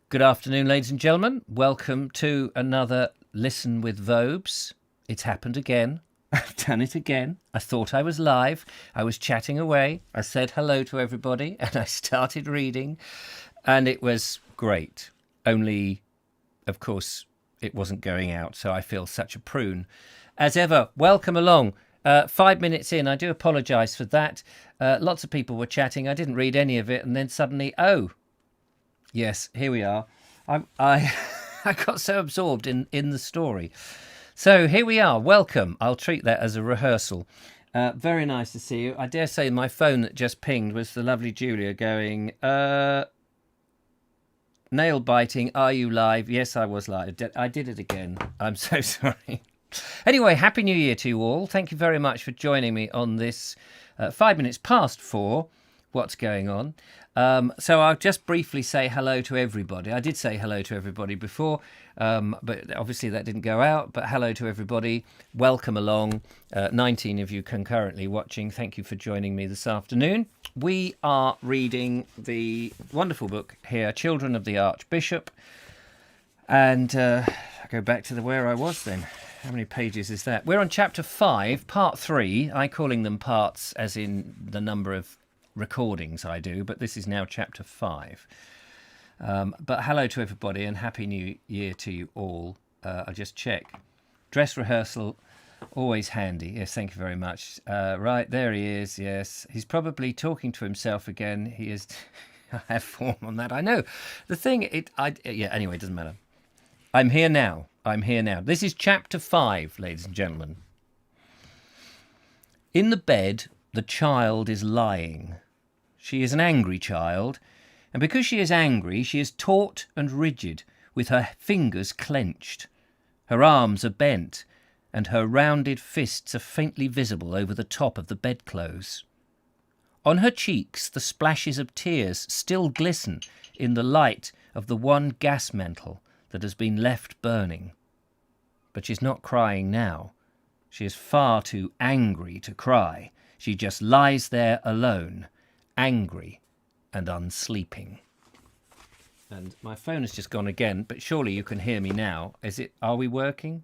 Good afternoon, ladies and gentlemen. Welcome to another Listen with Vobes. It's happened again. I've done it again. I thought I was live. I was chatting away. I said hello to everybody and I started reading and it was great. Only, of course, it wasn't going out, so I feel such a prune. As ever, welcome along. 5 minutes in, I do apologise for that. Lots of people were chatting. I didn't read any of it and then suddenly, yes, here we are. I got so absorbed in the story. So here we are. Welcome. I'll treat that as a rehearsal. Very nice to see you. I dare say my phone that just pinged was the lovely Julia going, nail biting. Are you live? Yes, I was live. I did it again. I'm so sorry. Anyway, Happy New Year to you all. Thank you very much for joining me on this 5 minutes past 4. What's going on? So I'll just briefly say hello to everybody. I did say hello to everybody before, but obviously that didn't go out. But hello to everybody. Welcome along. 19 of you concurrently watching. Thank you for joining me this afternoon. We are reading the wonderful book here, Children of the Archbishop. And I go back to where I was then. How many pages is that? We're on chapter 5, part 3. I'm calling them parts as in the number of recordings I do, but this is now chapter 5. But hello to everybody and Happy New Year to you all. I'll just check. Dress rehearsal, always handy. Yes, thank you very much. Right, there he is. Yes, he's probably talking to himself again. He is. I have form on that. I know. The thing, anyway, it doesn't matter. I'm here now. This is chapter 5, ladies and gentlemen. In the bed, the child is lying. She is an angry child, and because she is angry, she is taut and rigid, with her fingers clenched. Her arms are bent, and her rounded fists are faintly visible over the top of the bedclothes. On her cheeks, the splashes of tears still glisten in the light of the one gas mantle that has been left burning. But she's not crying now. She is far too angry to cry. She just lies there alone, angry and unsleeping. And my phone has just gone again, but surely you can hear me now. Are we working?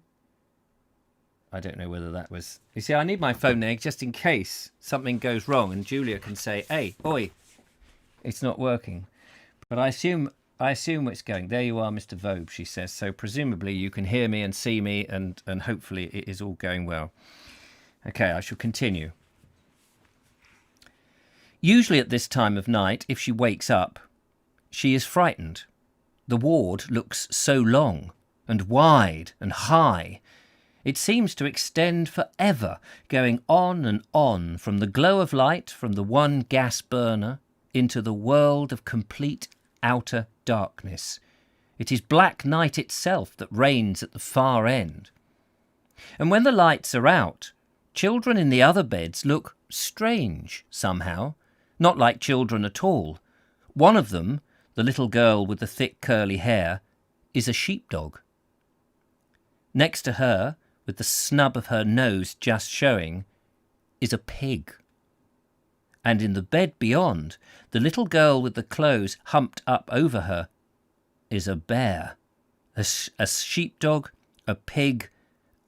I don't know whether that was... You see, I need my phone there just in case something goes wrong and Julia can say, hey, oi, it's not working. But I assume it's going. There you are, Mr. Vobe, she says. So presumably you can hear me and see me and hopefully it is all going well. Okay, I shall continue. Usually at this time of night, if she wakes up, she is frightened. The ward looks so long and wide and high. It seems to extend forever, going on and on from the glow of light from the one gas burner into the world of complete outer darkness. It is black night itself that reigns at the far end. And when the lights are out, children in the other beds look strange somehow, not like children at all. One of them, the little girl with the thick curly hair, is a sheepdog. Next to her, with the snub of her nose just showing, is a pig. And in the bed beyond, the little girl with the clothes humped up over her is a bear. A sheepdog, a pig,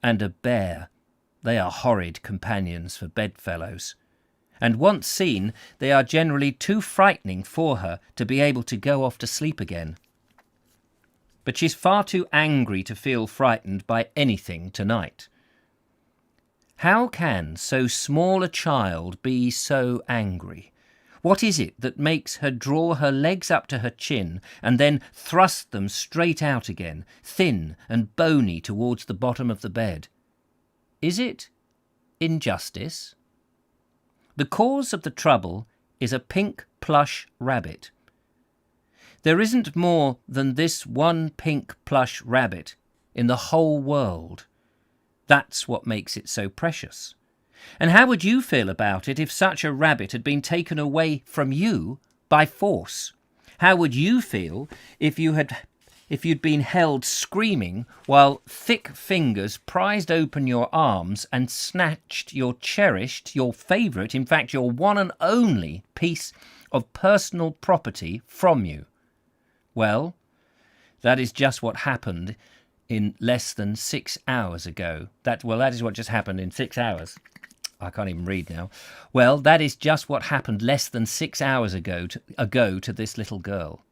and a bear. They are horrid companions for bedfellows. And once seen, they are generally too frightening for her to be able to go off to sleep again. But she's far too angry to feel frightened by anything tonight. How can so small a child be so angry? What is it that makes her draw her legs up to her chin and then thrust them straight out again, thin and bony towards the bottom of the bed? Is it injustice? The cause of the trouble is a pink plush rabbit. There isn't more than this one pink plush rabbit in the whole world. That's what makes it so precious. And how would you feel about it if such a rabbit had been taken away from you by force? How would you feel if you'd been held screaming while thick fingers prized open your arms and snatched your cherished, your favourite, in fact your one and only piece of personal property from you? Well, That is just what happened in less than 6 hours ago. That is what just happened in 6 hours. I can't even read now. Well, that is just what happened less than 6 hours ago to this little girl.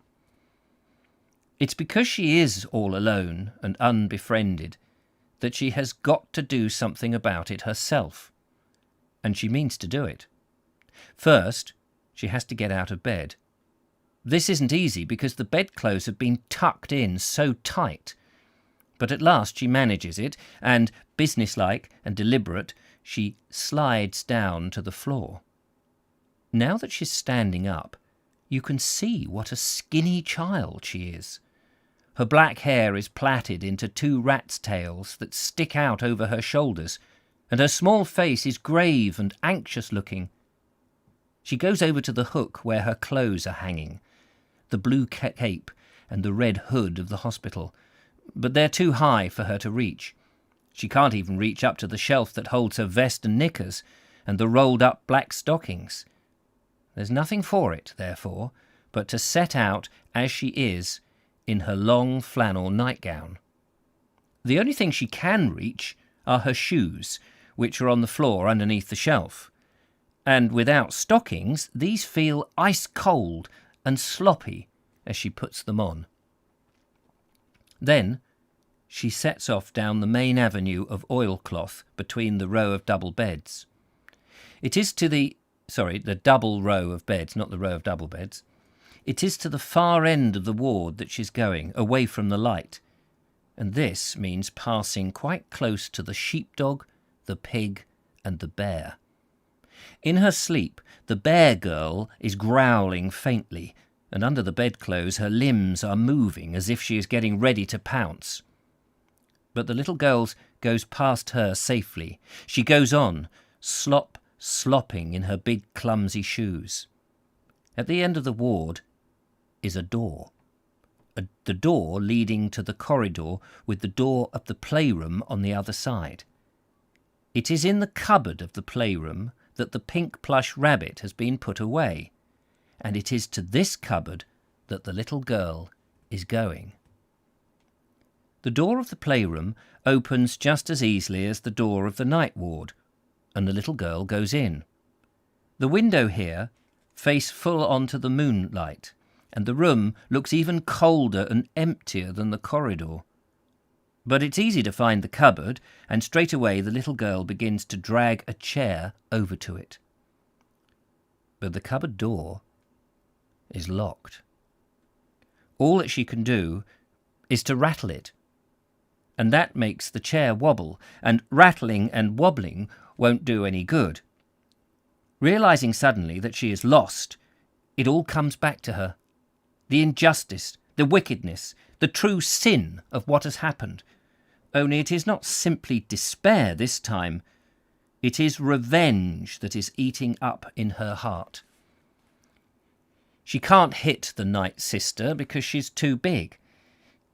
It's because she is all alone and unbefriended that she has got to do something about it herself. And she means to do it. First, she has to get out of bed. This isn't easy because the bedclothes have been tucked in so tight. But at last she manages it, and, businesslike and deliberate, she slides down to the floor. Now that she's standing up, you can see what a skinny child she is. Her black hair is plaited into 2 rat's tails that stick out over her shoulders, and her small face is grave and anxious-looking. She goes over to the hook where her clothes are hanging, the blue cape and the red hood of the hospital, but they're too high for her to reach. She can't even reach up to the shelf that holds her vest and knickers and the rolled-up black stockings. There's nothing for it, therefore, but to set out as she is in her long flannel nightgown. The only thing she can reach are her shoes, which are on the floor underneath the shelf. And without stockings, these feel ice-cold and sloppy as she puts them on. Then she sets off down the main avenue of oilcloth between the row of double beds. It is to the double row of beds, not the row of double beds. It is to the far end of the ward that she's going, away from the light. And this means passing quite close to the sheepdog, the pig, and the bear. In her sleep, the bear girl is growling faintly, and under the bedclothes her limbs are moving as if she is getting ready to pounce. But the little girl goes past her safely. She goes on, slopping in her big clumsy shoes. At the end of the ward is a door. The door leading to the corridor with the door of the playroom on the other side. It is in the cupboard of the playroom that the pink plush rabbit has been put away, and it is to this cupboard that the little girl is going. The door of the playroom opens just as easily as the door of the night ward, and the little girl goes in. The window here faces full onto the moonlight, and the room looks even colder and emptier than the corridor. But it's easy to find the cupboard, and straight away the little girl begins to drag a chair over to it. But the cupboard door is locked. All that she can do is to rattle it, and that makes the chair wobble, and rattling and wobbling won't do any good. Realizing suddenly that she is lost, it all comes back to her. The injustice, the wickedness, the true sin of what has happened. Only it is not simply despair this time. It is revenge that is eating up in her heart. She can't hit the night sister because she's too big.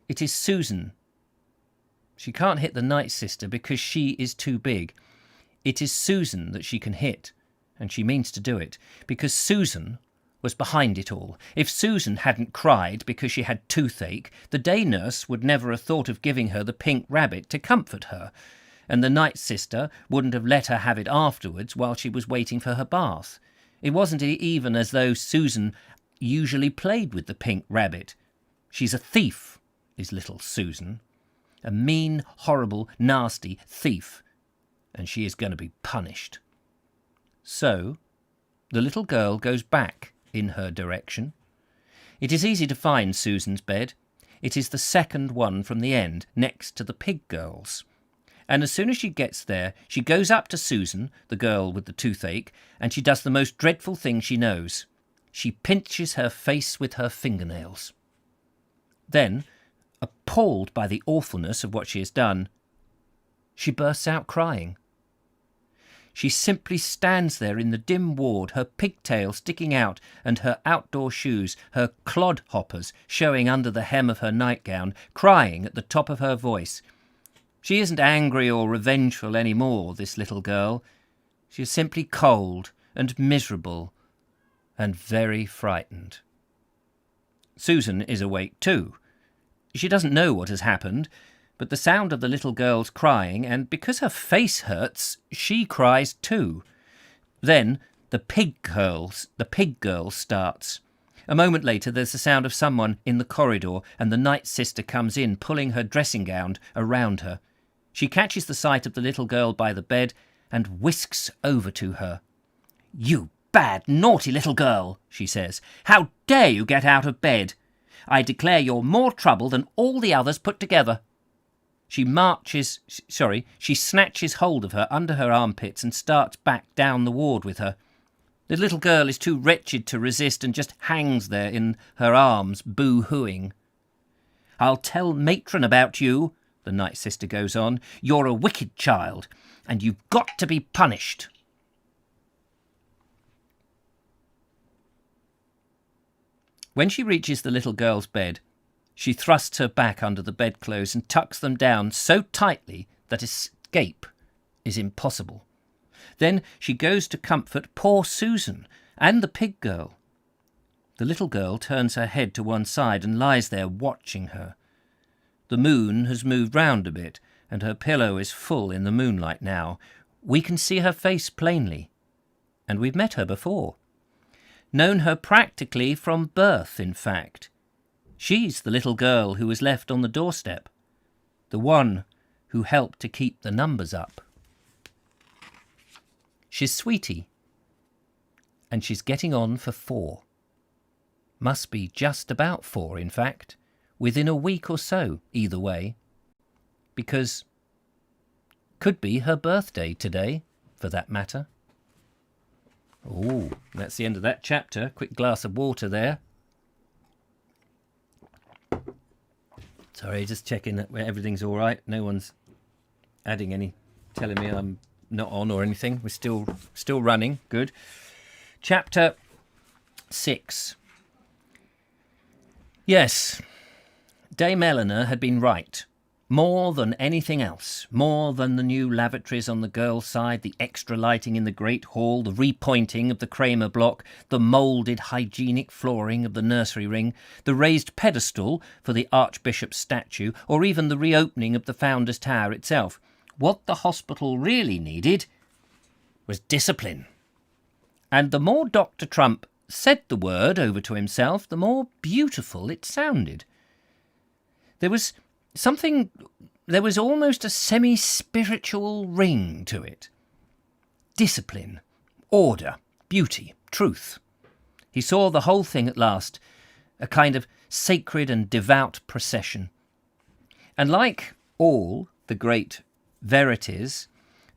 It is Susan. She can't hit the night sister because she is too big. It is Susan that she can hit, and she means to do it, because Susan was behind it all. If Susan hadn't cried because she had toothache, the day nurse would never have thought of giving her the pink rabbit to comfort her, and the night sister wouldn't have let her have it afterwards while she was waiting for her bath. It wasn't even as though Susan usually played with the pink rabbit. She's a thief, is little Susan. A mean, horrible, nasty thief, and she is going to be punished. So the little girl goes back in her direction. It is easy to find Susan's bed. It is the second one from the end, next to the pig girl's. And as soon as she gets there, she goes up to Susan, the girl with the toothache, and she does the most dreadful thing she knows. She pinches her face with her fingernails. Then, appalled by the awfulness of what she has done, she bursts out crying. She simply stands there in the dim ward, her pigtail sticking out and her outdoor shoes, her clodhoppers showing under the hem of her nightgown, crying at the top of her voice. She isn't angry or revengeful any more, this little girl. She is simply cold and miserable and very frightened. Susan is awake too, She doesn't know what has happened, but the sound of the little girl's crying, and because her face hurts, she cries too. Then the pig girl starts. A moment later there's the sound of someone in the corridor, and the night sister comes in, pulling her dressing gown around her. She catches the sight of the little girl by the bed and whisks over to her. "You bad, naughty little girl," she says. "How dare you get out of bed? I declare you're more trouble than all the others put together." She snatches hold of her under her armpits and starts back down the ward with her. The little girl is too wretched to resist and just hangs there in her arms, boo-hooing. "I'll tell matron about you," the night sister goes on. "You're a wicked child, and you've got to be punished." When she reaches the little girl's bed, she thrusts her back under the bedclothes and tucks them down so tightly that escape is impossible. Then she goes to comfort poor Susan and the pig girl. The little girl turns her head to one side and lies there watching her. The moon has moved round a bit, and her pillow is full in the moonlight now. We can see her face plainly, and we've met her before. Known her practically from birth, in fact. She's the little girl who was left on the doorstep, the one who helped to keep the numbers up. She's Sweetie, and she's getting on for 4. Must be just about 4, in fact, within a week or so, either way, because could be her birthday today, for that matter. Oh, that's the end of that chapter. Quick glass of water there. Sorry, just checking that everything's all right. No one's telling me I'm not on or anything. We're still running. Good. Chapter 6. Yes, Dame Eleanor had been right. More than anything else, more than the new lavatories on the girls' side, the extra lighting in the great hall, the repointing of the Kramer block, the moulded hygienic flooring of the nursery ring, the raised pedestal for the Archbishop's statue, or even the reopening of the Founder's Tower itself. What the hospital really needed was discipline. And the more Dr. Trump said the word over to himself, the more beautiful it sounded. There was almost a semi-spiritual ring to it. Discipline, order, beauty, truth. He saw the whole thing at last, a kind of sacred and devout procession. And like all the great verities,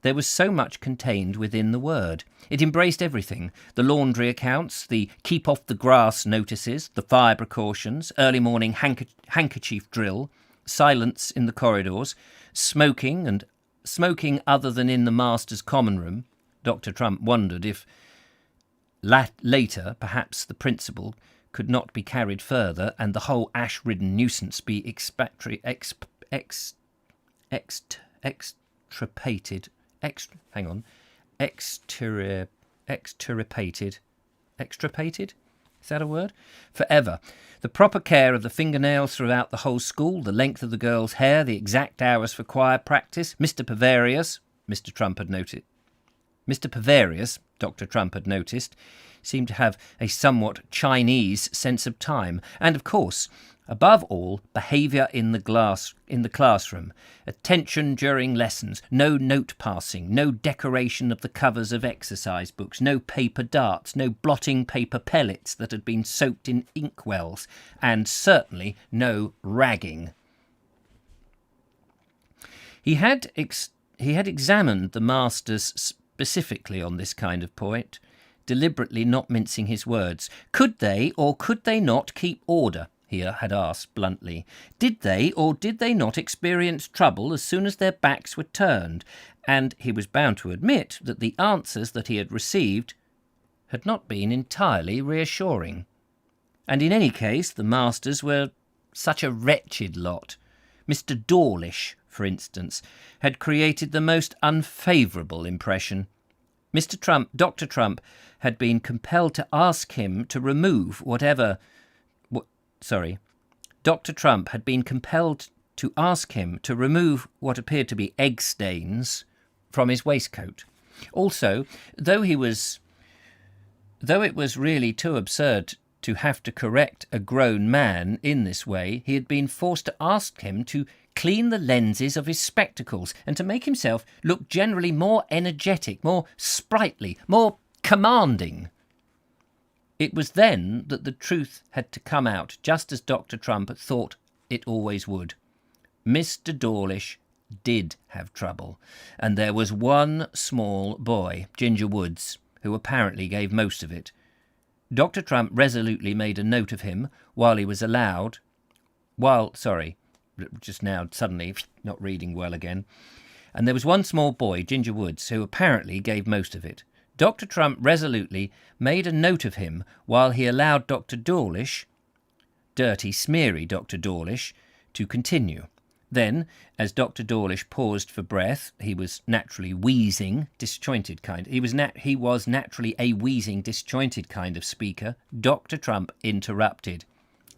there was so much contained within the word. It embraced everything: the laundry accounts, the keep off the grass notices, the fire precautions, early morning handkerchief drill, silence in the corridors, smoking other than in the master's common room. Dr. Trump wondered if later perhaps the principle could not be carried further and the whole ash-ridden nuisance be extirpated. Extirpated? Is that a word? Forever. The proper care of the fingernails throughout the whole school, the length of the girls' hair, the exact hours for choir practice. Mr. Pavarius, Dr. Trump had noticed, seemed to have a somewhat Chinese sense of time. And, of course, above all, behaviour in the classroom, attention during lessons, no note passing, no decoration of the covers of exercise books, no paper darts, no blotting paper pellets that had been soaked in inkwells, and certainly no ragging. He had examined the masters specifically on this kind of point, deliberately not mincing his words. Could they or could they not keep order? He had asked bluntly. Did they or did they not experience trouble as soon as their backs were turned? And he was bound to admit that the answers that he had received had not been entirely reassuring. And in any case, the masters were such a wretched lot. Mr. Dawlish, for instance, had created the most unfavourable impression. Dr. Trump had been compelled to ask him to remove Dr. Trump had been compelled to ask him to remove what appeared to be egg stains from his waistcoat. Also, though it was really too absurd to have to correct a grown man in this way, he had been forced to ask him to clean the lenses of his spectacles and to make himself look generally more energetic, more sprightly, more commanding. It was then that the truth had to come out, just as Dr. Trump thought it always would. Mr. Dawlish did have trouble, and there was one small boy, Ginger Woods, who apparently gave most of it. Dr. Trump resolutely made a note of him just now suddenly not reading well again. And there was one small boy, Ginger Woods, who apparently gave most of it. Dr. Trump resolutely made a note of him while he allowed Dr. Dawlish, dirty, smeary Dr. Dawlish, to continue. Then, as Dr. Dawlish paused for breath, he was naturally wheezing, disjointed kind. He was naturally a wheezing, disjointed kind of speaker. Dr. Trump interrupted.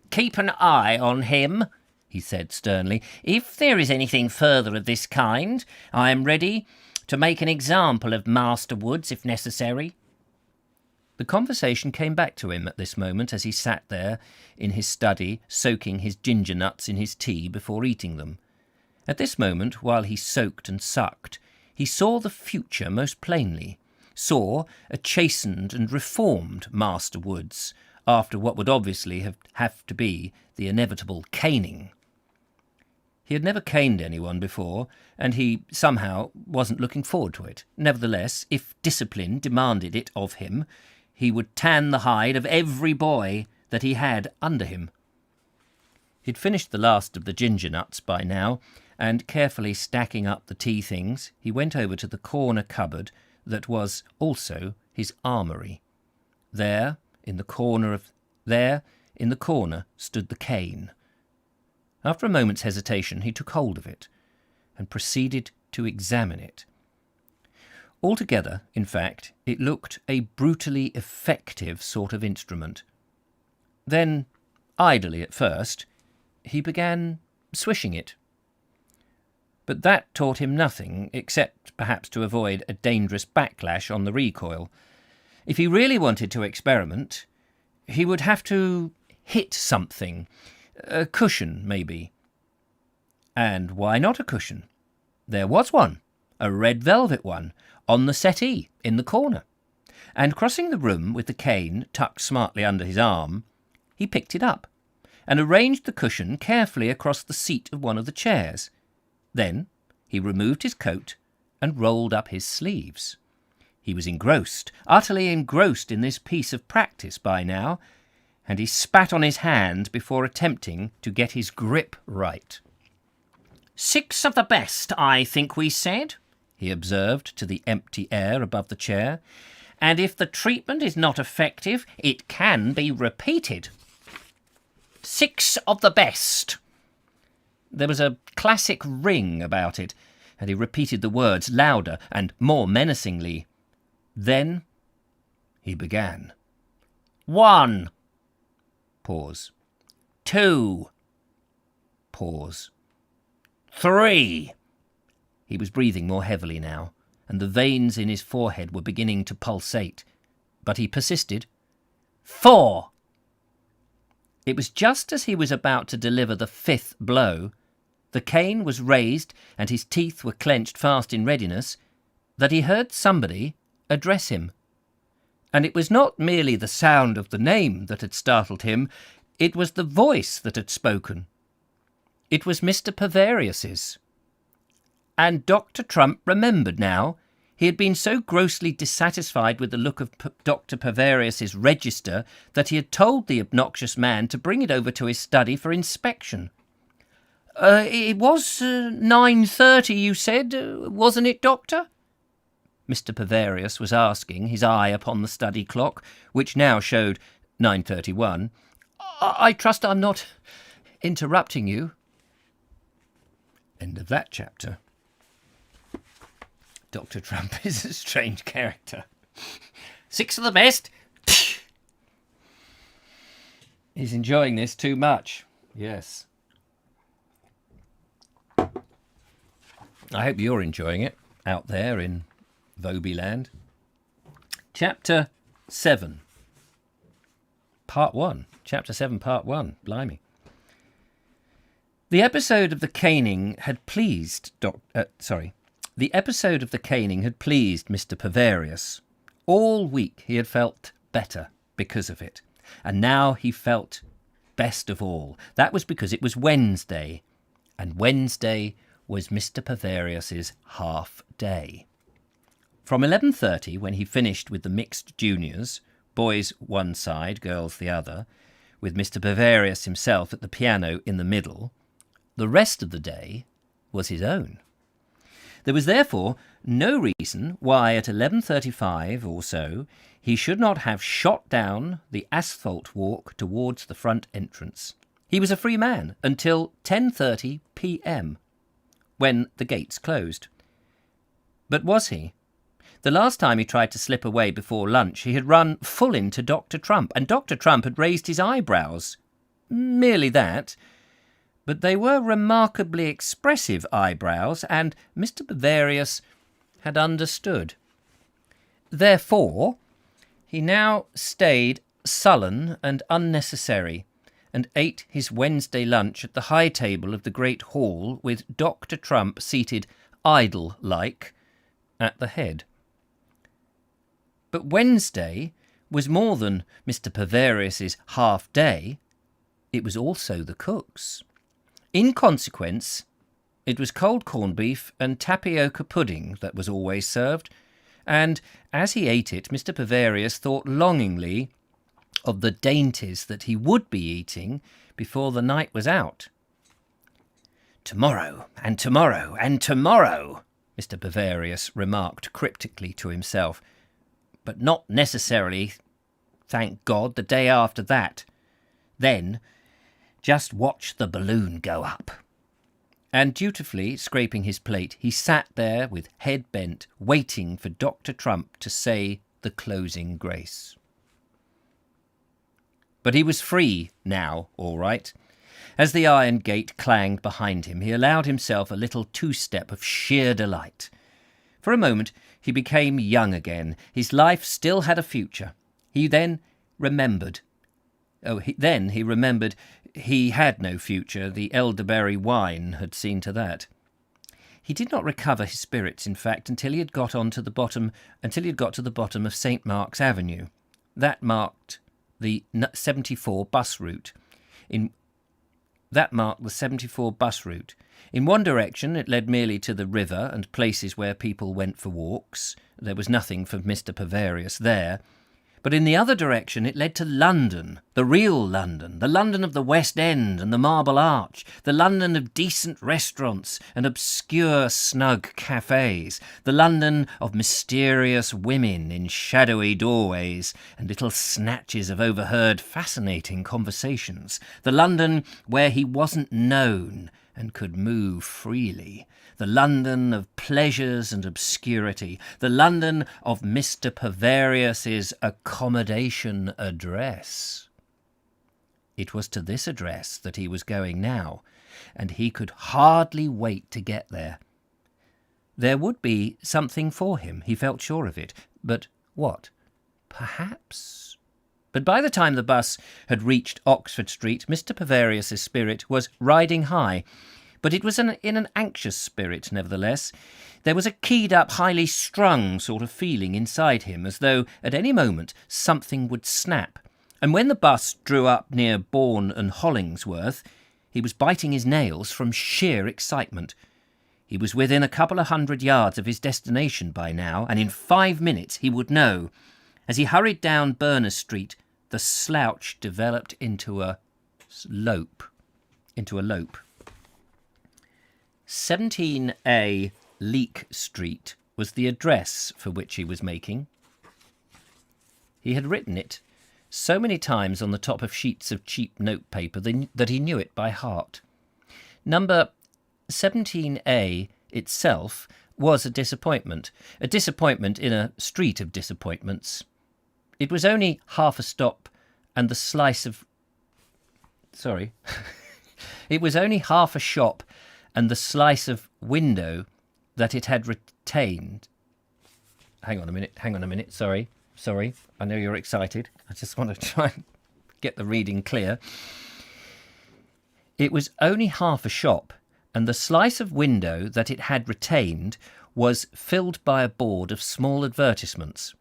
"Keep an eye on him," he said sternly. "If there is anything further of this kind, I am ready to make an example of Master Woods if necessary." The conversation came back to him at this moment as he sat there in his study, soaking his ginger nuts in his tea before eating them. At this moment, while he soaked and sucked, he saw the future most plainly, saw a chastened and reformed Master Woods, after what would obviously have to be the inevitable caning. He had never caned anyone before, and he somehow wasn't looking forward to it. Nevertheless, if discipline demanded it of him, he would tan the hide of every boy that he had under him. He'd finished the last of the ginger nuts by now, and carefully stacking up the tea things, he went over to the corner cupboard that was also his armoury. There, in the corner stood the cane. After a moment's hesitation, he took hold of it and proceeded to examine it. Altogether, in fact, it looked a brutally effective sort of instrument. Then, idly at first, he began swishing it. But that taught him nothing, except perhaps to avoid a dangerous backlash on the recoil. If he really wanted to experiment, he would have to hit something. A cushion, maybe. And why not a cushion? There was one, a red velvet one, on the settee in the corner. And crossing the room with the cane tucked smartly under his arm, he picked it up and arranged the cushion carefully across the seat of one of the chairs. Then he removed his coat and rolled up his sleeves. He was engrossed, utterly engrossed in this piece of practice by now, and he spat on his hand before attempting to get his grip right. "6 of the best, I think we said," he observed to the empty air above the chair, "and if the treatment is not effective, it can be repeated. 6 of the best." There was a classic ring about it, and he repeated the words louder and more menacingly. Then he began. 1. Pause. 2. Pause. 3. He was breathing more heavily now, and the veins in his forehead were beginning to pulsate. But he persisted. 4. It was just as he was about to deliver the 5th blow, the cane was raised and his teeth were clenched fast in readiness, that he heard somebody address him. And it was not merely the sound of the name that had startled him, it was the voice that had spoken. It was Mr. Pavarius's. And Dr. Trump remembered now. He had been so grossly dissatisfied with the look of Dr. Pavarius's register that he had told the obnoxious man to bring it over to his study for inspection. "It was 9:30, you said, wasn't it, Doctor?" Mr. Pavarius was asking, his eye upon the study clock, which now showed 9:31. I trust I'm not interrupting you." End of that chapter. Dr. Trump is a strange character. 6 of the best. He's enjoying this too much. Yes. I hope you're enjoying it out there in Voby land. Chapter 7. Part 1. Chapter 7, Part 1. Blimey. The episode of the caning had pleased Mr. Pavarius. All week he had felt better because of it, and now he felt best of all. That was because it was Wednesday, and Wednesday was Mr. Pavarius's half day. From 11:30, when he finished with the mixed juniors, boys one side, girls the other, with Mr. Pavarius himself at the piano in the middle, the rest of the day was his own. There was therefore no reason why at 11:35 or so he should not have shot down the asphalt walk towards the front entrance. He was a free man until 10:30 p.m, when the gates closed. But was he? The last time he tried to slip away before lunch, he had run full into Dr. Trump, and Dr. Trump had raised his eyebrows. Merely that. But they were remarkably expressive eyebrows, and Mr. Pavarius had understood. Therefore, he now stayed sullen and unnecessary, and ate his Wednesday lunch at the high table of the great hall, with Dr. Trump seated idle-like at the head. But Wednesday was more than Mr. Pavarius's half-day. It was also the cook's. In consequence, it was cold corned beef and tapioca pudding that was always served, and as he ate it, Mr. Pavarius thought longingly of the dainties that he would be eating before the night was out. "Tomorrow, and tomorrow, and tomorrow," Mr. Pavarius remarked cryptically to himself, "but not necessarily, thank God, the day after that. Then just watch the balloon go up." And dutifully scraping his plate, he sat there with head bent, waiting for Dr. Trump to say the closing grace. But he was free now, all right. As the iron gate clanged behind him, he allowed himself a little two-step of sheer delight. For a moment he became young again. His life still had a future. He remembered he had no future. The elderberry wine had seen to that. He did not recover his spirits, in fact, until he had got to the bottom of St. Mark's Avenue. That marked the 74 bus route. In one direction it led merely to the river and places where people went for walks. There was nothing for Mr. Pavarius there. But in the other direction it led to London, the real London, the London of the West End and the Marble Arch, the London of decent restaurants and obscure snug cafes, the London of mysterious women in shadowy doorways and little snatches of overheard fascinating conversations, the London where he wasn't known and could move freely, the London of pleasures and obscurity, the London of Mr. Pavarius's accommodation address. It was to this address that he was going now, and he could hardly wait to get there. There would be something for him, he felt sure of it. But what? Perhaps. But by the time the bus had reached Oxford Street, Mr. Pavarius's spirit was riding high. But it was in an anxious spirit, nevertheless. There was a keyed-up, highly strung sort of feeling inside him, as though at any moment something would snap. And when the bus drew up near Bourne and Hollingsworth, he was biting his nails from sheer excitement. He was within a couple of 100 yards of his destination by now, and in 5 minutes he would know. As he hurried down Berners Street, the slouch developed into a lope. 17A Leek Street was the address for which he was making. He had written it so many times on the top of sheets of cheap notepaper that he knew it by heart. Number 17A itself was a disappointment in a street of disappointments. It was only half a stop and the slice of... Sorry. It was only half a shop, and the slice of window that it had retained... Hang on a minute, sorry. I know you're excited. I just want to try and get the reading clear. It was only half a shop, and the slice of window that it had retained was filled by a board of small advertisements.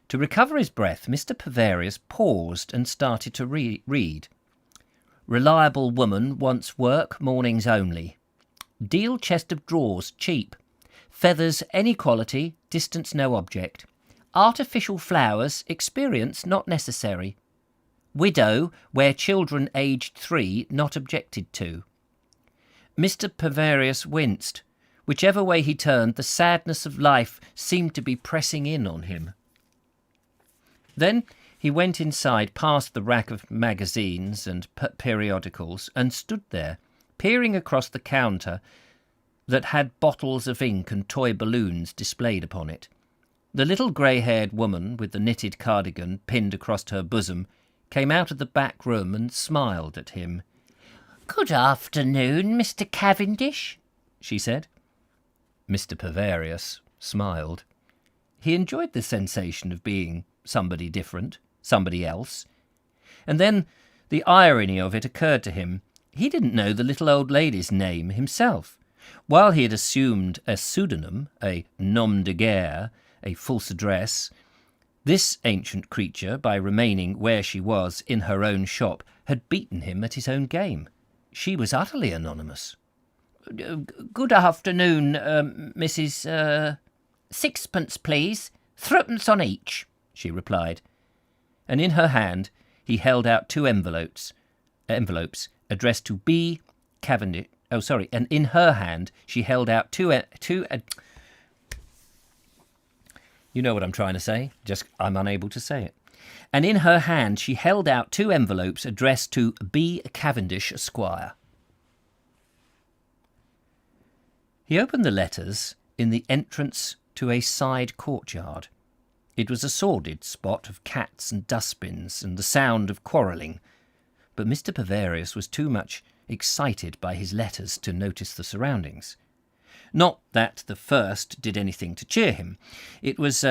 To recover his breath, Mr. Pavarius paused and started to read. Reliable woman wants work mornings only. Deal chest of drawers cheap. Feathers any quality, distance no object. Artificial flowers, experience not necessary. Widow, where children aged 3 not objected to. Mr. Pavarius winced. Whichever way he turned, the sadness of life seemed to be pressing in on him. Then he went inside past the rack of magazines and periodicals and stood there, peering across the counter that had bottles of ink and toy balloons displayed upon it. The little grey-haired woman with the knitted cardigan pinned across her bosom came out of the back room and smiled at him. "Good afternoon, Mr. Cavendish," she said. Mr. Pavarius smiled. He enjoyed the sensation of being somebody different, somebody else. And then the irony of it occurred to him. He didn't know the little old lady's name himself. While he had assumed a pseudonym, a nom de guerre, a false address, this ancient creature, by remaining where she was in her own shop, had beaten him at his own game. She was utterly anonymous. "Good afternoon, Mrs. Sixpence, please. 3 on each," she replied. And in her hand he held out 2 envelopes addressed to B. Cavendish. And in her hand she held out two. You know what I'm trying to say, just I'm unable to say it. And in her hand she held out 2 envelopes addressed to B. Cavendish, Esquire. He opened the letters in the entrance to a side courtyard. It was a sordid spot of cats and dustbins and the sound of quarrelling, but Mr. Pavarius was too much excited by his letters to notice the surroundings. Not that the first did anything to cheer him. It was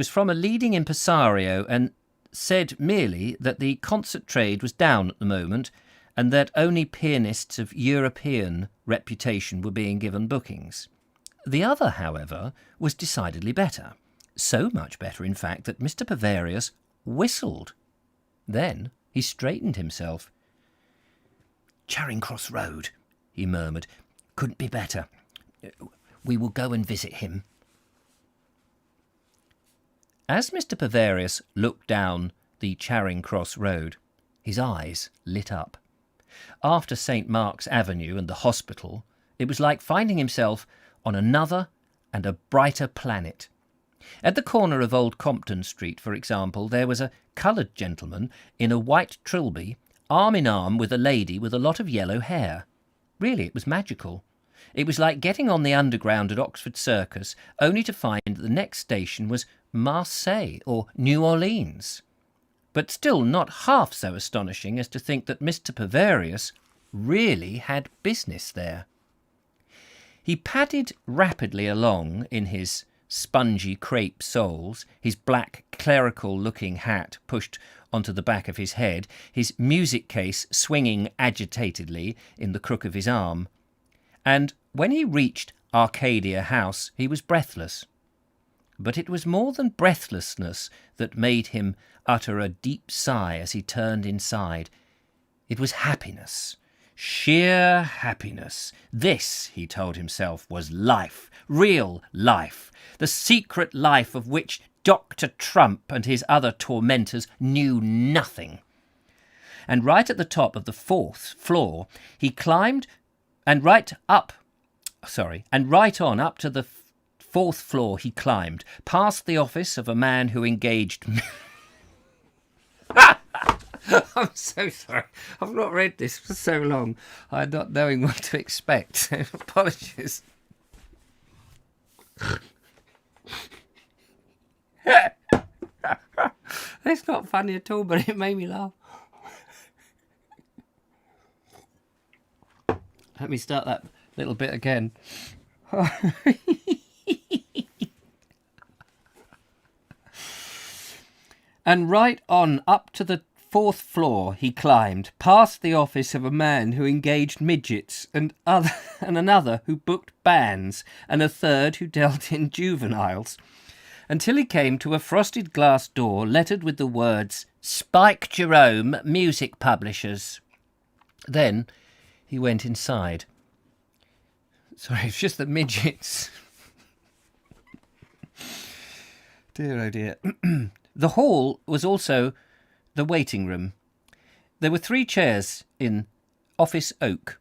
from a leading impresario, and said merely that the concert trade was down at the moment, and that only pianists of European reputation were being given bookings. The other, however, was decidedly better. So much better, in fact, that Mr. Pavarius whistled. Then he straightened himself. "Charing Cross Road," he murmured. "Couldn't be better. We will go and visit him." As Mr. Pavarius looked down the Charing Cross Road, his eyes lit up. After St. Mark's Avenue and the hospital, it was like finding himself on another and a brighter planet. At the corner of Old Compton Street, for example, there was a coloured gentleman in a white trilby, arm in arm with a lady with a lot of yellow hair. Really, it was magical. It was like getting on the Underground at Oxford Circus, only to find that the next station was Marseille or New Orleans. But still not half so astonishing as to think that Mr. Pavarius really had business there. He padded rapidly along in his spongy crepe soles, his black clerical-looking hat pushed onto the back of his head, his music case swinging agitatedly in the crook of his arm. And when he reached Arcadia House, he was breathless. But it was more than breathlessness that made him utter a deep sigh as he turned inside. It was happiness, sheer happiness. This, he told himself, was life, real life, the secret life of which Dr. Trump and his other tormentors knew nothing. And right at the top of the 4th floor, he climbed, and right on up to the 4th floor he climbed, past the office of a man who engaged... I'm so sorry. I've not read this for so long. I'm not knowing what to expect. Apologies. It's not funny at all, but it made me laugh. Let me start that little bit again. And right on up to the 4th floor he climbed, past the office of a man who engaged midgets, and another who booked bands, and a third who dealt in juveniles, until he came to a frosted glass door lettered with the words, "Spike Jerome, Music Publishers." Then he went inside. Sorry, it's just the midgets. Dear, oh dear. The hall was also the waiting room. There were 3 chairs in office oak,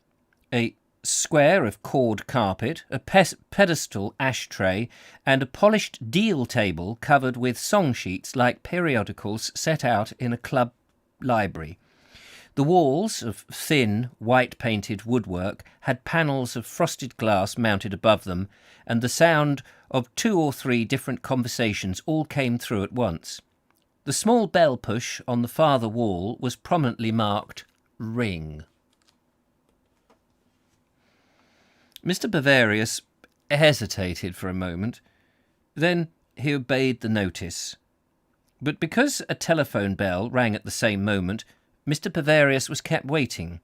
a square of cord carpet, a pedestal ashtray, and a polished deal table covered with song sheets like periodicals set out in a club library. The walls, of thin, white-painted woodwork, had panels of frosted glass mounted above them, and the sound of 2 or 3 different conversations all came through at once. The small bell push on the farther wall was prominently marked "Ring." Mr. Bavarius hesitated for a moment. Then he obeyed the notice. But because a telephone bell rang at the same moment, Mr. Bavarius was kept waiting.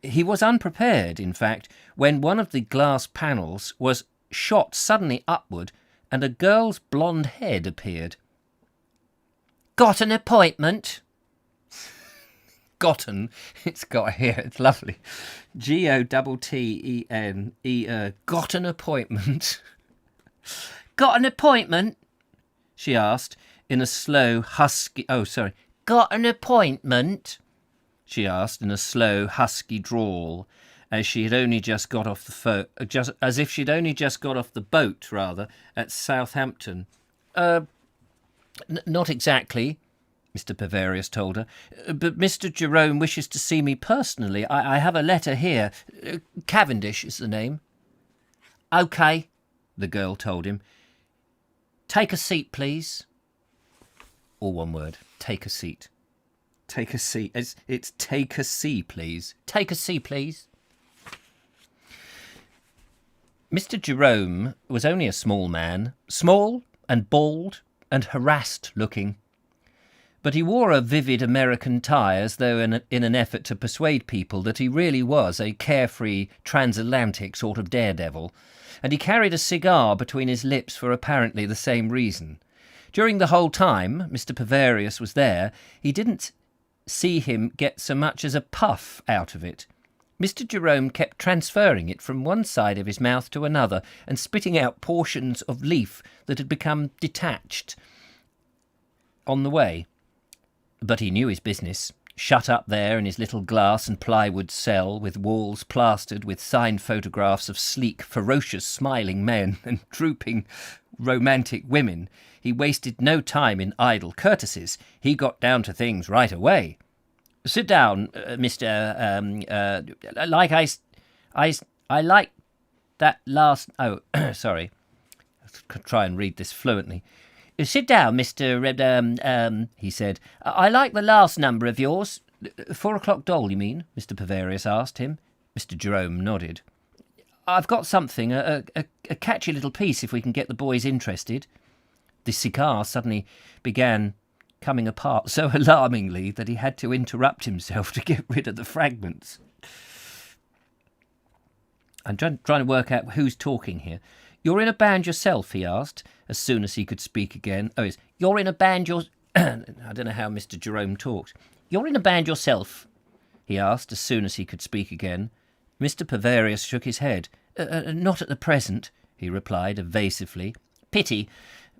He was unprepared, in fact, when one of the glass panels was shot suddenly upward and a girl's blonde head appeared. "Got an appointment?" Gotten. It's got here. It's lovely. Gotten. Got an appointment. "Got an appointment?" she asked in a slow, husky... Got an appointment? She asked in a slow, husky drawl, as she had only just got off the as if she'd only just got off the boat, rather, at Southampton. Not exactly, Mr. Bavarius told her, but Mr. Jerome wishes to see me personally. I have a letter here. Cavendish is the name. OK, the girl told him. "Take a seat, please." All one word. Take a seat. Take a seat. It's take a seat, please. Take a seat, please. Mr. Jerome was only a small man, small and bald and harassed looking. But he wore a vivid American tie as though in an effort to persuade people that he really was a carefree transatlantic sort of daredevil, and he carried a cigar between his lips for apparently the same reason. During the whole time Mr. Bavarius was there, he didn't see him get so much as a puff out of it. Mr. Jerome kept transferring it from one side of his mouth to another and spitting out portions of leaf that had become detached on the way. But he knew his business, shut up there in his little glass and plywood cell, with walls plastered with signed photographs of sleek, ferocious, smiling men and drooping, romantic women. He wasted no time in idle courtesies. He got down to things right away. "Sit down, Mr. I like that last... Oh, sorry. I'll try and read this fluently. "Sit down, Mr. he said. I like the last number of yours." 4 o'clock Dole, you mean? Mr. Bavarius asked him. Mr. Jerome nodded. "I've got something, a catchy little piece if we can get the boys interested." The cigar suddenly began coming apart so alarmingly that he had to interrupt himself to get rid of the fragments. I'm trying to work out who's talking here. "You're in a band yourself?" he asked, as soon as he could speak again. Oh, yes. "You're in a band I don't know how Mr. Jerome talked. "You're in a band yourself?" he asked, as soon as he could speak again. Mr. Bavarius shook his head. Not at the present," he replied evasively. "Pity,"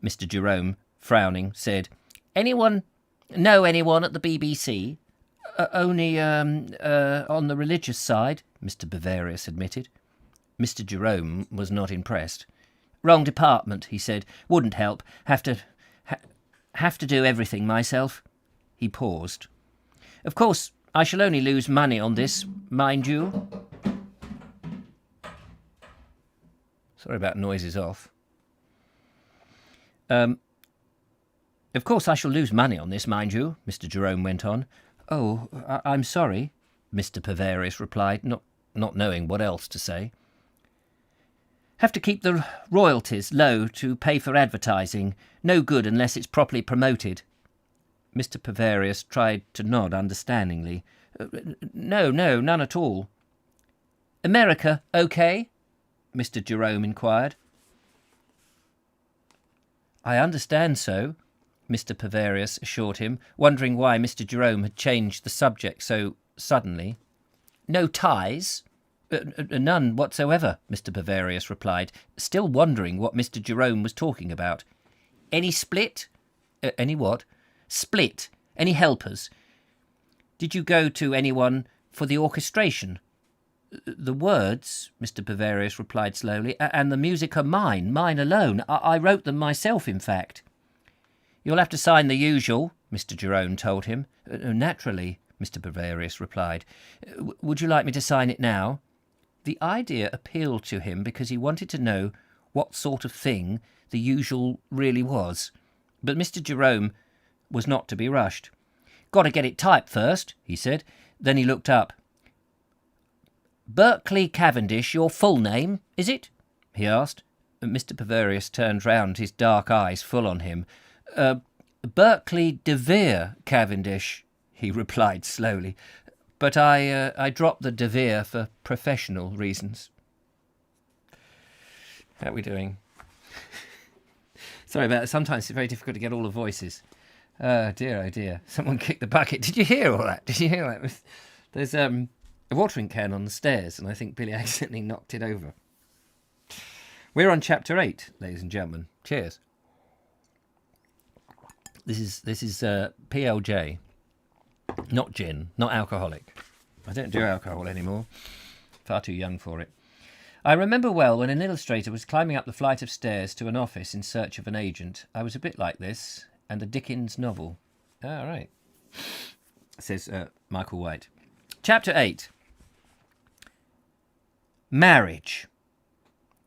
Mr. Jerome, frowning, said. Know anyone at the BBC?" Only on the religious side," Mr. Bavarius admitted. Mr. Jerome was not impressed. "Wrong department," he said. "Wouldn't help. Have to do everything myself." He paused. "Of course, I shall only lose money on this, mind you." Sorry about noises off. "Of course I shall lose money on this, mind you," Mr. Jerome went on. "Oh, I'm sorry," Mr. Bavarius replied, not knowing what else to say. Have to keep the royalties low to pay for advertising. No good unless it's properly promoted. Mr. Pavarius tried to nod understandingly. No, none at all. America, OK? Mr. Jerome inquired. I understand so, Mr. Pavarius assured him, wondering why Mr. Jerome had changed the subject so suddenly. No ties? None whatsoever, Mr. Pavarius replied, still wondering what Mr. Jerome was talking about. Any split? Any what? Split. Any helpers? Did you go to anyone for the orchestration? The words, Mr. Pavarius replied slowly, and the music are mine alone. I wrote them myself, in fact. You'll have to sign the usual, Mr. Jerome told him. Naturally, Mr. Pavarius replied. Would you like me to sign it now? The idea appealed to him because he wanted to know what sort of thing the usual really was. But Mr. Jerome was not to be rushed. Got to get it typed first, he said. Then he looked up. Berkeley Cavendish, your full name, is it? He asked. Mr. Pavarius turned round, his dark eyes full on him. Berkeley de Vere Cavendish, he replied slowly. But I dropped the de Vere for professional reasons. How are we doing? Sorry about that. Sometimes it's very difficult to get all the voices. Oh dear. Someone kicked the bucket. Did you hear all that? Did you hear that? There's a watering can on the stairs, and I think Billy accidentally knocked it over. We're on chapter 8, ladies and gentlemen. Cheers. This is PLJ. Not gin, not alcoholic. I don't do alcohol anymore. Far too young for it. I remember well when an illustrator was climbing up the flight of stairs to an office in search of an agent. I was a bit like this, and a Dickens novel. All right, says Michael White. Chapter 8. Marriage.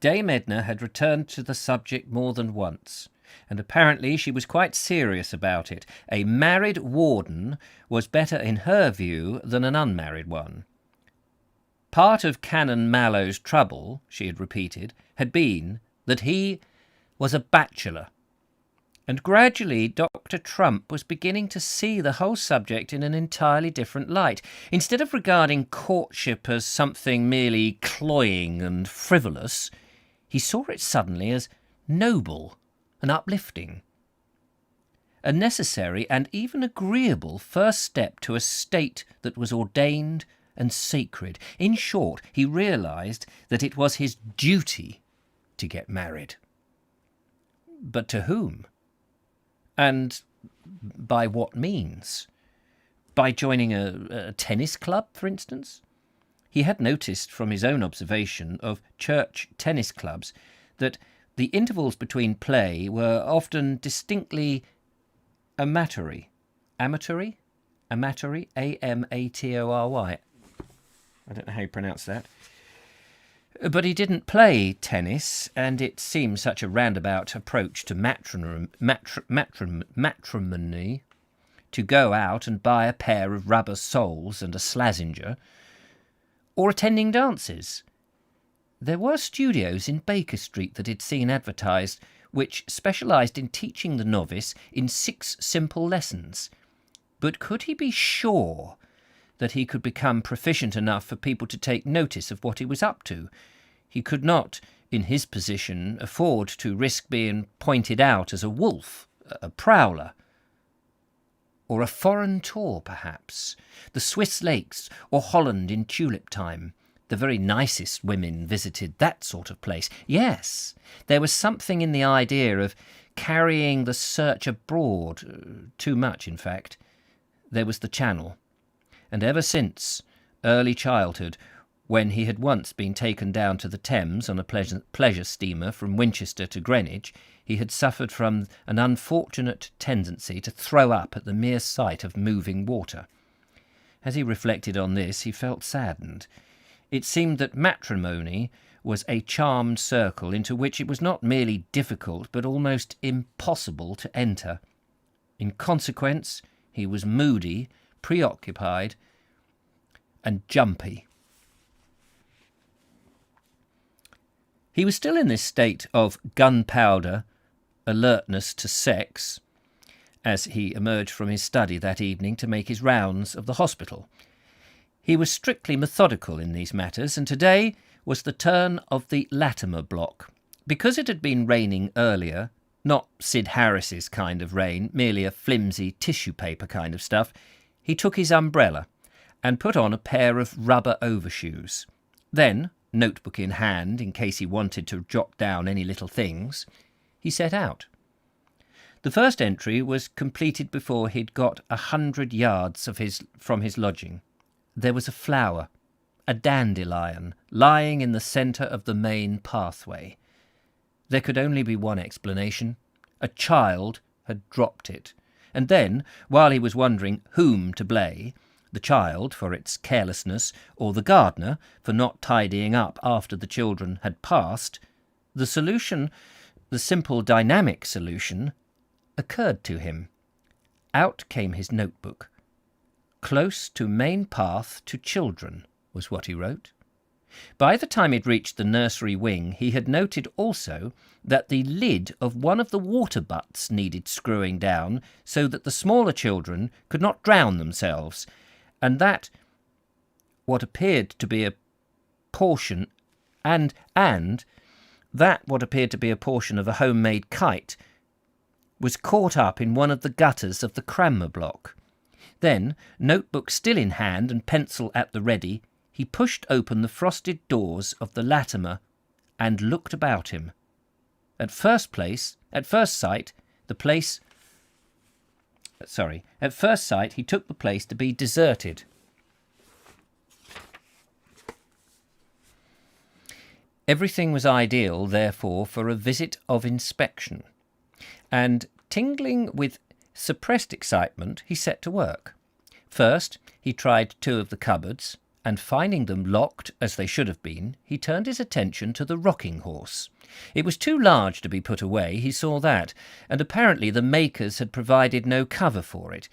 Dame Edna had returned to the subject more than once, and apparently she was quite serious about it. A married warden was better in her view than an unmarried one. Part of Canon Mallow's trouble, she had repeated, had been that he was a bachelor, and gradually Dr. Trump was beginning to see the whole subject in an entirely different light. Instead of regarding courtship as something merely cloying and frivolous, he saw it suddenly as noble and uplifting, a necessary and even agreeable first step to a state that was ordained and sacred. In short, he realised that it was his duty to get married. But to whom? And by what means? By joining a tennis club, for instance? He had noticed from his own observation of church tennis clubs that the intervals between play were often distinctly amatory. Amatory? A-M-A-T-O-R-Y. I don't know how you pronounce that. But he didn't play tennis, and it seemed such a roundabout approach to matrimony to go out and buy a pair of rubber soles and a slazenger, or attending dances. There were studios in Baker Street that he'd seen advertised, which specialised in teaching the novice in 6 simple lessons. But could he be sure that he could become proficient enough for people to take notice of what he was up to? He could not, in his position, afford to risk being pointed out as a wolf, a prowler. Or a foreign tour, perhaps. The Swiss lakes, or Holland in tulip time. The very nicest women visited that sort of place. Yes, there was something in the idea of carrying the search abroad, too much, in fact. There was the Channel. And ever since early childhood, when he had once been taken down to the Thames on a pleasure steamer from Winchester to Greenwich, he had suffered from an unfortunate tendency to throw up at the mere sight of moving water. As he reflected on this, he felt saddened. It seemed that matrimony was a charmed circle into which it was not merely difficult but almost impossible to enter. In consequence, he was moody, preoccupied, and jumpy. He was still in this state of gunpowder alertness to sex as he emerged from his study that evening to make his rounds of the hospital. He was strictly methodical in these matters, and today was the turn of the Latimer block. Because it had been raining earlier, not Sid Harris's kind of rain, merely a flimsy tissue paper kind of stuff, he took his umbrella and put on a pair of rubber overshoes. Then, notebook in hand, in case he wanted to jot down any little things, he set out. The first entry was completed before he'd got 100 yards from his lodging. There was a flower, a dandelion, lying in the centre of the main pathway. There could only be one explanation. A child had dropped it. And then, while he was wondering whom to blame, the child for its carelessness or the gardener for not tidying up after the children had passed, the solution, the simple dynamic solution, occurred to him. Out came his notebook. "Close to main path to children," was what he wrote. By the time he'd reached the nursery wing, he had noted also that the lid of one of the water butts needed screwing down so that the smaller children could not drown themselves, and that what appeared to be a portion of a homemade kite was caught up in one of the gutters of the Cranmer block. Then, notebook still in hand and pencil at the ready, he pushed open the frosted doors of the Latimer and looked about him. At first sight, he took the place to be deserted. Everything was ideal, therefore, for a visit of inspection, and, tingling with suppressed excitement, he set to work. First, he tried 2 of the cupboards, and finding them locked as they should have been, he turned his attention to the rocking horse. It was too large to be put away, he saw that, and apparently the makers had provided no cover for it.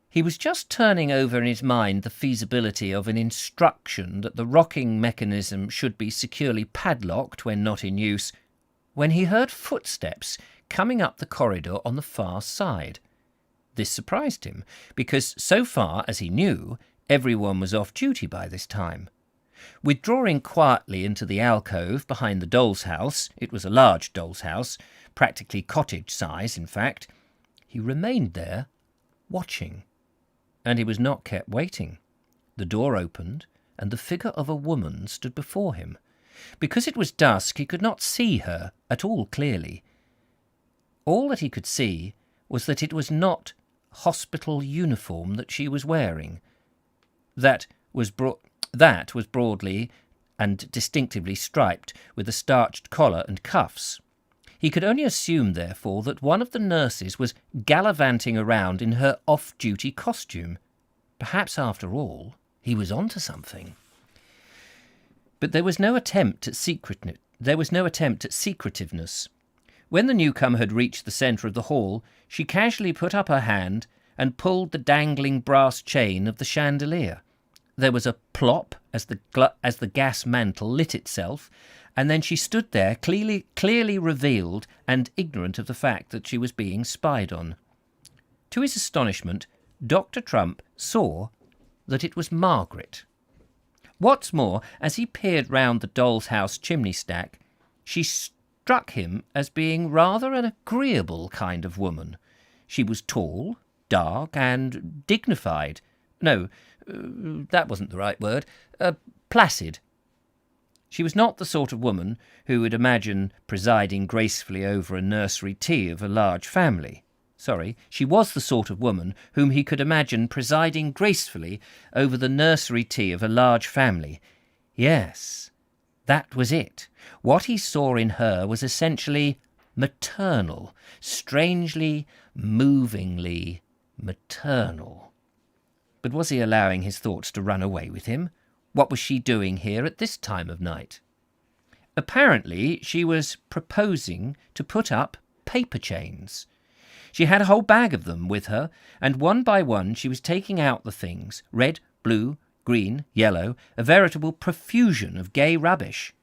He was just turning over in his mind the feasibility of an instruction that the rocking mechanism should be securely padlocked when not in use, when he heard footsteps coming up the corridor on the far side. This surprised him, because so far as he knew, everyone was off duty by this time. Withdrawing quietly into the alcove behind the doll's house, it was a large doll's house, practically cottage size, in fact, he remained there, watching. And he was not kept waiting. The door opened, and the figure of a woman stood before him. Because it was dusk, he could not see her at all clearly. All that he could see was that it was not hospital uniform that she was wearing. That was broadly and distinctively striped, with a starched collar and cuffs. He could only assume, therefore, that one of the nurses was gallivanting around in her off-duty costume. Perhaps, after all, he was onto something. But there was no attempt at secretiveness. When the newcomer had reached the centre of the hall, she casually put up her hand and pulled the dangling brass chain of the chandelier. There was a plop as the gas mantle lit itself, and then she stood there, clearly revealed and ignorant of the fact that she was being spied on. To his astonishment, Dr. Trump saw that it was Margaret. What's more, as he peered round the doll's house chimney stack, she struck him as being rather an agreeable kind of woman. She was tall, dark, and dignified. No, that wasn't the right word. Placid. She was not the sort of woman who would imagine presiding gracefully over a nursery tea of a large family. She was the sort of woman whom he could imagine presiding gracefully over the nursery tea of a large family. Yes, that was it. What he saw in her was essentially maternal, strangely, movingly maternal. But was he allowing his thoughts to run away with him? What was she doing here at this time of night? Apparently she was proposing to put up paper chains. She had a whole bag of them with her, and one by one she was taking out the things, red, blue, green, yellow, a veritable profusion of gay rubbish.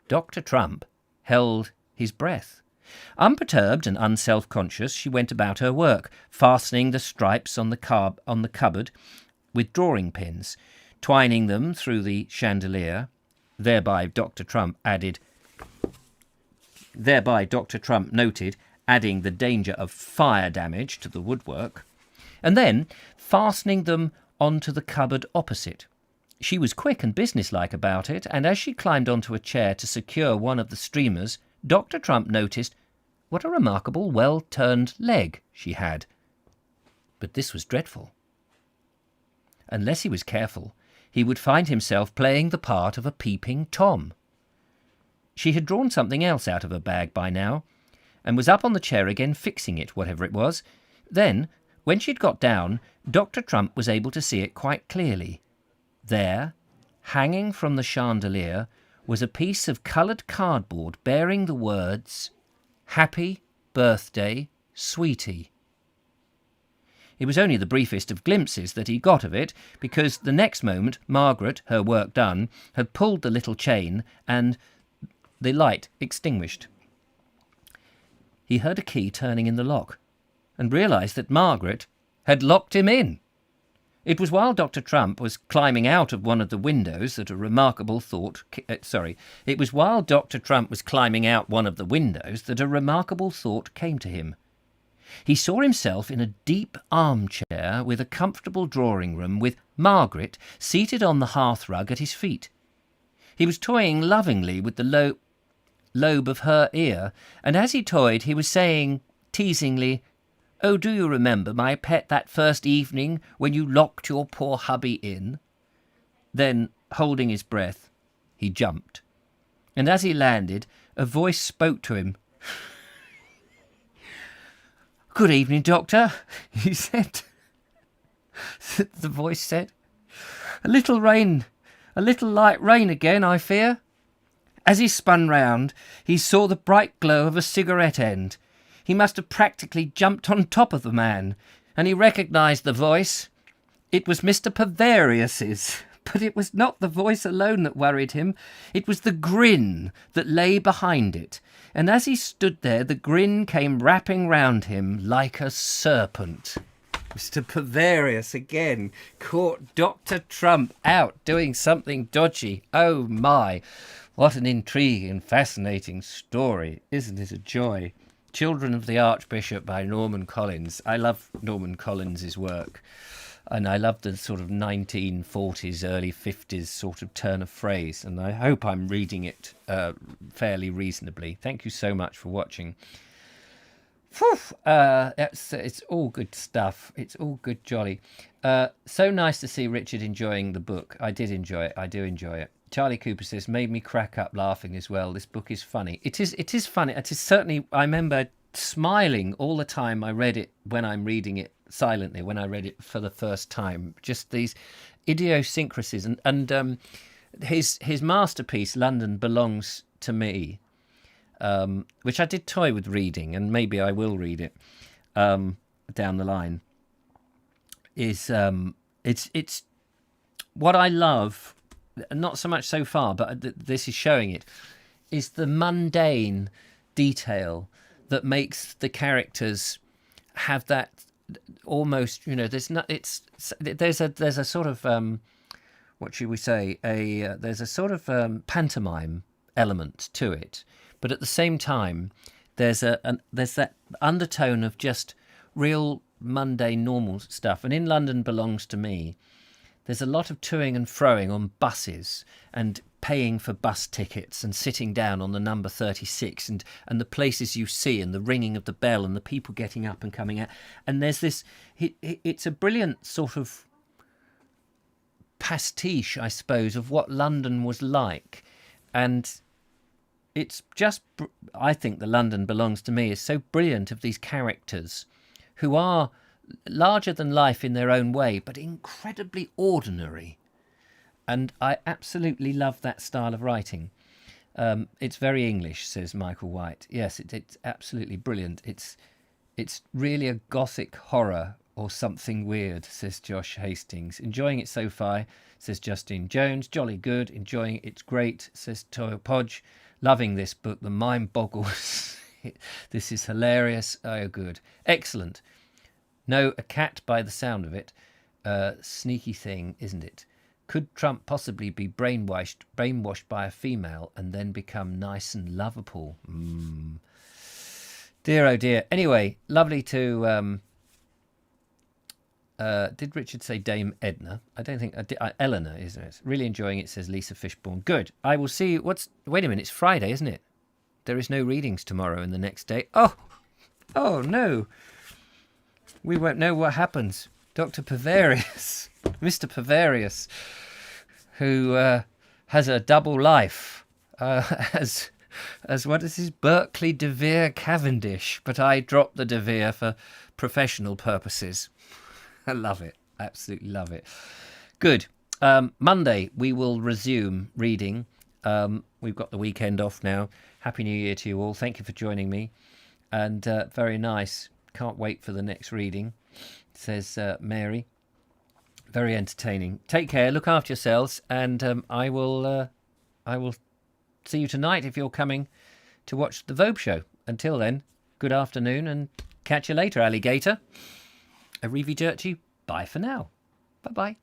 Dr. Trump held his breath. Unperturbed and unself-conscious, she went about her work, fastening the stripes on the cupboard with drawing pins, twining them through the chandelier. Thereby Dr. Trump noted, adding the danger of fire damage to the woodwork, and then fastening them onto the cupboard opposite. She was quick and businesslike about it, and as she climbed onto a chair to secure one of the streamers, Dr. Trump noticed what a remarkable well-turned leg she had. But this was dreadful. Unless he was careful, he would find himself playing the part of a peeping Tom. She had drawn something else out of her bag by now, and was up on the chair again fixing it, whatever it was. Then, when she'd got down, Dr. Trump was able to see it quite clearly. There, hanging from the chandelier, was a piece of coloured cardboard bearing the words, "Happy Birthday, Sweetie." It was only the briefest of glimpses that he got of it, because the next moment Margaret, her work done, had pulled the little chain and the light extinguished. He heard a key turning in the lock and realised that Margaret had locked him in. It was while Dr. Trump was climbing out of one of the windows that a remarkable thought... It was while Dr. Trump was climbing out one of the windows that a remarkable thought came to him. He saw himself in a deep armchair with a comfortable drawing room with Margaret seated on the hearthrug at his feet. He was toying lovingly with the lobe of her ear, and as he toyed he was saying teasingly, "Oh, do you remember, my pet, that first evening when you locked your poor hubby in?" Then, holding his breath, he jumped. And as he landed, a voice spoke to him. "Good evening, Doctor," he said. The voice said. A little light rain again, I fear." As he spun round, he saw the bright glow of a cigarette end. He must have practically jumped on top of the man, and he recognised the voice. It was Mr. Pavarius's, but it was not the voice alone that worried him. It was the grin that lay behind it, and as he stood there, the grin came wrapping round him like a serpent. Mr. Pavarius again caught Dr. Trump out doing something dodgy. Oh my, what an intriguing and fascinating story. Isn't it a joy? Children of the Archbishop by Norman Collins. I love Norman Collins's work, and I love the sort of 1940s, early 50s sort of turn of phrase, and I hope I'm reading it fairly reasonably. Thank you so much for watching. It's all good stuff. It's all good jolly. So nice to see Richard enjoying the book. I did enjoy it. I do enjoy it. Charlie Cooper says, made me crack up laughing as well. This book is funny. It is funny. It is certainly, I remember smiling all the time I read it when I'm reading it silently, when I read it for the first time. Just these idiosyncrasies. And his masterpiece, London Belongs to Me, which I did toy with reading, and maybe I will read it down the line, is it's what I love, not so much so far, but this is showing it, is the mundane detail that makes the characters have that almost, there's a sort of what should we say, there's a sort of pantomime element to it, but at the same time there's that undertone of just real mundane normal stuff. And in London Belongs to Me, there's a lot of toing and froing on buses and paying for bus tickets and sitting down on the number 36 and the places you see and the ringing of the bell and the people getting up and coming out. And there's this, it's a brilliant sort of pastiche, I suppose, of what London was like. And it's just, I think the London Belongs to Me is so brilliant of these characters who are larger than life in their own way, but incredibly ordinary. And I absolutely love that style of writing. It's very English, says Michael White. Yes, it's absolutely brilliant. It's really a gothic horror or something weird, says Josh Hastings. Enjoying it so far, says Justine Jones. Jolly good, enjoying it. It's great, says Toyo Podge. Loving this book. The mind boggles. This is hilarious. Oh, good. Excellent. No, a cat by the sound of it. Sneaky thing, isn't it? Could Trump possibly be brainwashed by a female and then become nice and lovable? Dear, oh dear. Anyway, lovely to... did Richard say Dame Edna? I don't think... Eleanor, isn't it? Really enjoying it, says Lisa Fishburne. Good. I will see you... Wait a minute, it's Friday, isn't it? There is no readings tomorrow and the next day. Oh no. We won't know what happens. Dr. Pervarius, Mr. Pervarius, who has a double life, as what is his Berkeley De Vere Cavendish, but I dropped the De Vere for professional purposes. I love it, absolutely love it. Good. Monday we will resume reading. We've got the weekend off now. Happy New Year to you all. Thank you for joining me, and very nice. Can't wait for the next reading, says Mary. Very entertaining. Take care, look after yourselves, and I will see you tonight if you're coming to watch the Vogue show. Until then, good afternoon and catch you later, alligator. Arrivederci. Bye for now. Bye-bye.